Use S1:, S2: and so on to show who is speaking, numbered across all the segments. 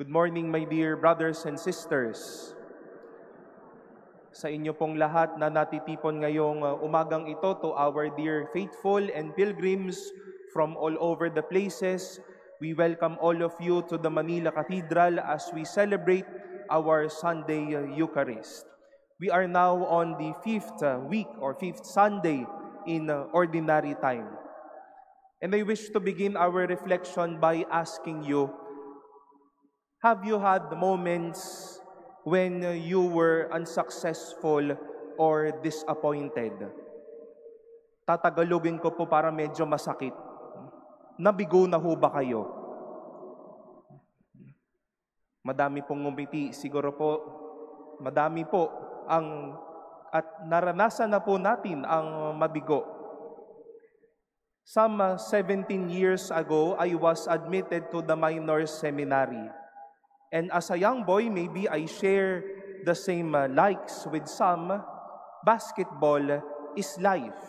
S1: Good morning, my dear brothers and sisters. Sa inyo pong lahat na natitipon ngayong umagang ito, to our dear faithful and pilgrims from all over the places, we welcome all of you to the Manila Cathedral as we celebrate our Sunday Eucharist. We are now on the fifth week or fifth Sunday in Ordinary Time. And I wish to begin our reflection by asking you, have you had moments when you were unsuccessful or disappointed? Tatagalogin ko po para medyo masakit. Nabigo na ho ba kayo? Madami pong ngumiti. Siguro po, madami po at naranasan na po natin ang mabigo. Some 17 years ago, I was admitted to the minors seminary. And as a young boy, maybe I share the same likes with some. Basketball is life.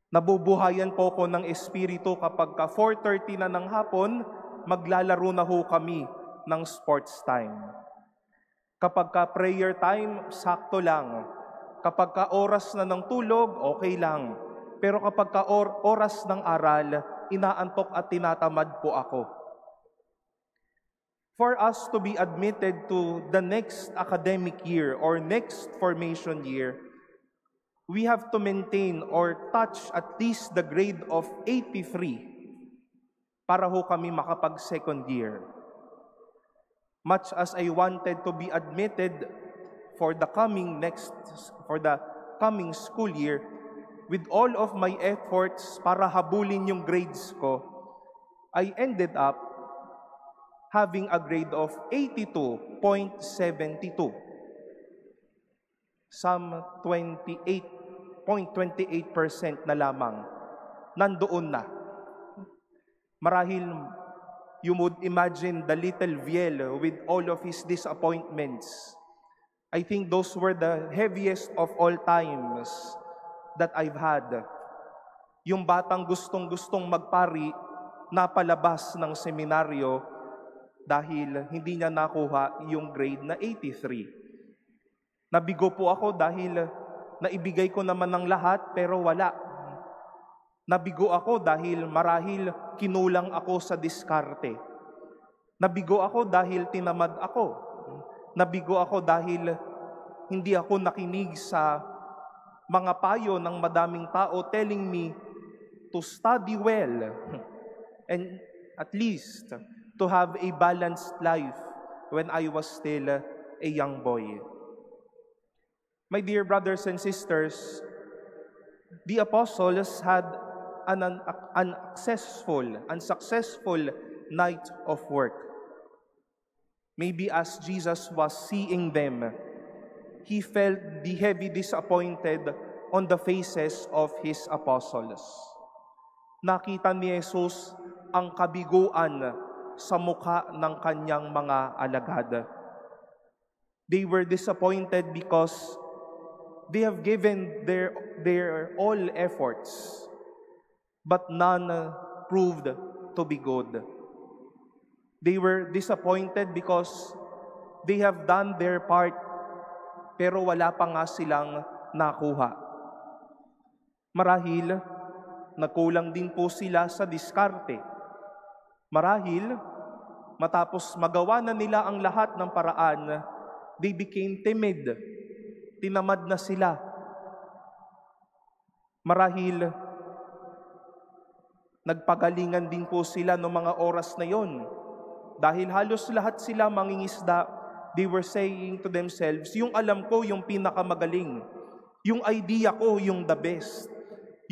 S1: Nabubuhayan po ko ng espiritu kapag 4:30 na ng hapon, maglalaro na ho kami ng sports time. Kapag prayer time, sakto lang. Kapag oras na ng tulog, okay lang. Pero kapag oras ng aral, inaantok at tinatamad po ako. For us to be admitted to the next academic year or next formation year, we have to maintain or touch at least the grade of 83 para ho kami makapag-second year. Much as I wanted to be admitted for the coming school year, with all of my efforts para habulin yung grades ko, I ended up having a grade of 82.72. Some 28.28% na lamang. Nandoon na. Marahil, you would imagine the little Viel with all of his disappointments. I think those were the heaviest of all times that I've had. Yung batang gustong-gustong magpari, napalabas ng seminaryo dahil hindi niya nakuha yung grade na 83. Nabigo po ako dahil naibigay ko naman ng lahat pero wala. Nabigo ako dahil marahil kinulang ako sa diskarte. Nabigo ako dahil tinamad ako. Nabigo ako dahil hindi ako nakinig sa mga payo ng madaming tao telling me to study well and at least to have a balanced life when I was still a young boy. My dear brothers and sisters, the apostles had an unsuccessful night of work. Maybe as Jesus was seeing them, he felt the heavy disappointed on the faces of his apostles. Nakita ni Jesus ang kabiguan sa mukha ng kanyang mga alagad. They were disappointed because they have given their all efforts, but none proved to be good. They were disappointed because they have done their part, pero wala pa nga silang nakuha. Marahil, nagkulang din po sila sa diskarte. Marahil, matapos magawa na nila ang lahat ng paraan, they became timid. Tinamad na sila. Marahil, nagpagalingan din po sila noong mga oras na yon. Dahil halos lahat sila mangingisda, they were saying to themselves, yung alam ko, yung pinakamagaling. Yung idea ko, yung the best.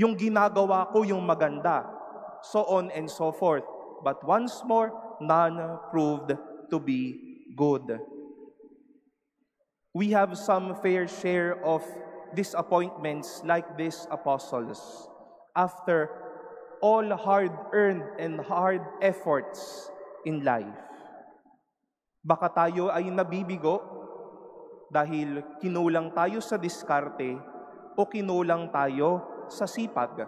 S1: Yung ginagawa ko, yung maganda. So on and so forth. But once more, none proved to be good. We have some fair share of disappointments like these apostles. After all hard-earned and hard efforts in life. Baka tayo ay nabibigo dahil kinulang tayo sa diskarte o kinulang tayo sa sipag.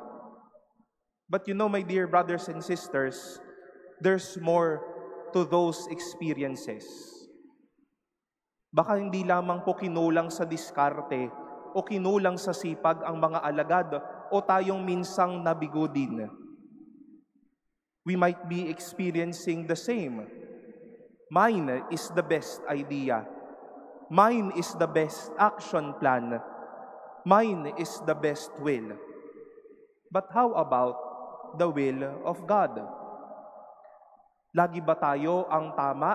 S1: But you know, my dear brothers and sisters, there's more to those experiences. Baka hindi lamang po kinulang sa diskarte o kinulang sa sipag ang mga alagad o tayong minsang nabigo din. We might be experiencing the same. Mine is the best idea. Mine is the best action plan. Mine is the best will. But how about the will of God? Lagi ba tayo ang tama?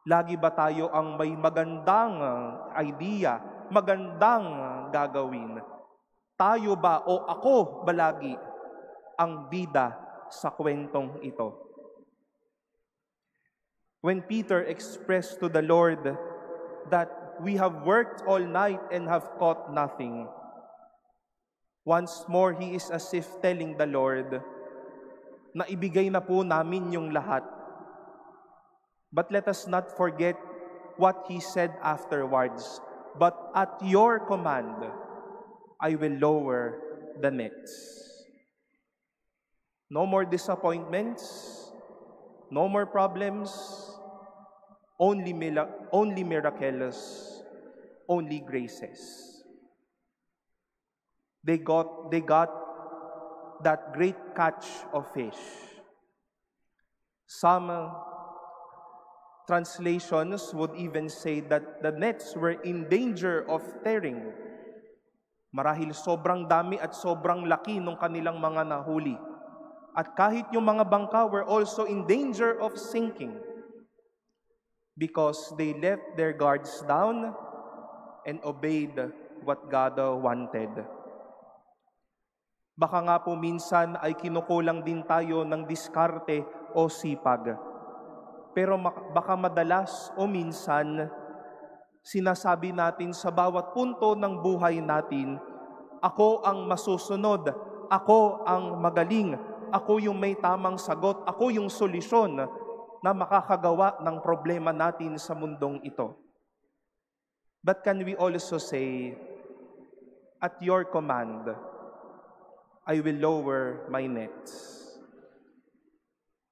S1: Lagi ba tayo ang may magandang idea, magandang gagawin? Tayo ba o ako ba lagi ang bida sa kwentong ito? When Peter expressed to the Lord that we have worked all night and have caught nothing, once more he is as if telling the Lord na ibigay na po namin yung lahat. But let us not forget what he said afterwards. But at your command, I will lower the nets. No more disappointments, no more problems, only miracles, only graces. They got that great catch of fish. Some translations would even say that the nets were in danger of tearing. Marahil sobrang dami at sobrang laki ng kanilang mga nahuli. At kahit yung mga bangka were also in danger of sinking because they left their guards down and obeyed what God wanted. Baka nga po minsan ay kinukulang din tayo ng diskarte o sipag. Pero baka madalas o minsan, sinasabi natin sa bawat punto ng buhay natin, ako ang masusunod, ako ang magaling, ako yung may tamang sagot, ako yung solusyon na makakagawa ng problema natin sa mundong ito. But can we also say, at your command, I will lower my nets?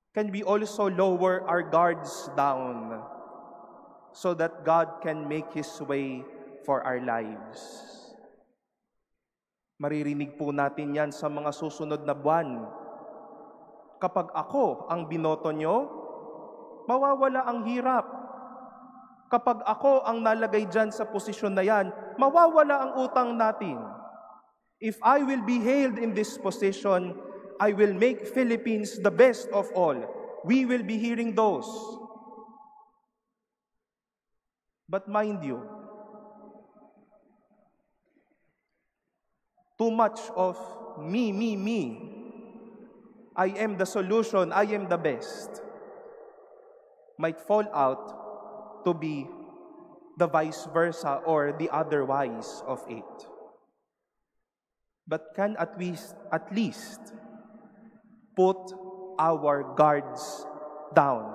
S1: Can we also lower our guards down so that God can make His way for our lives? Maririnig po natin yan sa mga susunod na buwan. Kapag ako ang binoto nyo, mawawala ang hirap. Kapag ako ang nalagay dyan sa posisyon na yan, mawawala ang utang natin. If I will be hailed in this position, I will make Philippines the best of all. We will be hearing those. But mind you, too much of me, I am the solution, I am the best, might fall out to be the vice versa or the otherwise of it. But can at least put our guards down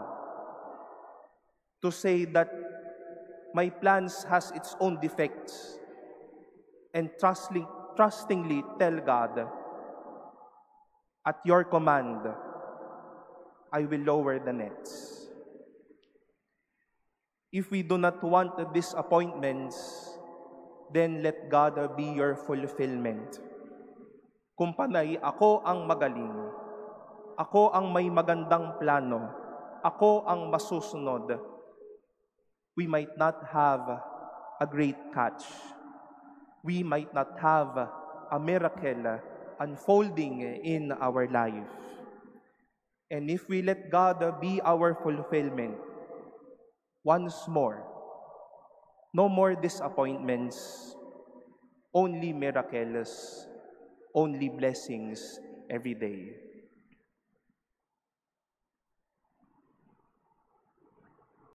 S1: to say that my plans has its own defects and trustingly tell God, at your command, I will lower the nets. If we do not want disappointments, then let God be your fulfillment. Kung panay, ako ang magaling, ako ang may magandang plano, ako ang masusunod, we might not have a great catch. We might not have a miracle unfolding in our life. And if we let God be our fulfillment, once more, no more disappointments, only miracles, only blessings every day.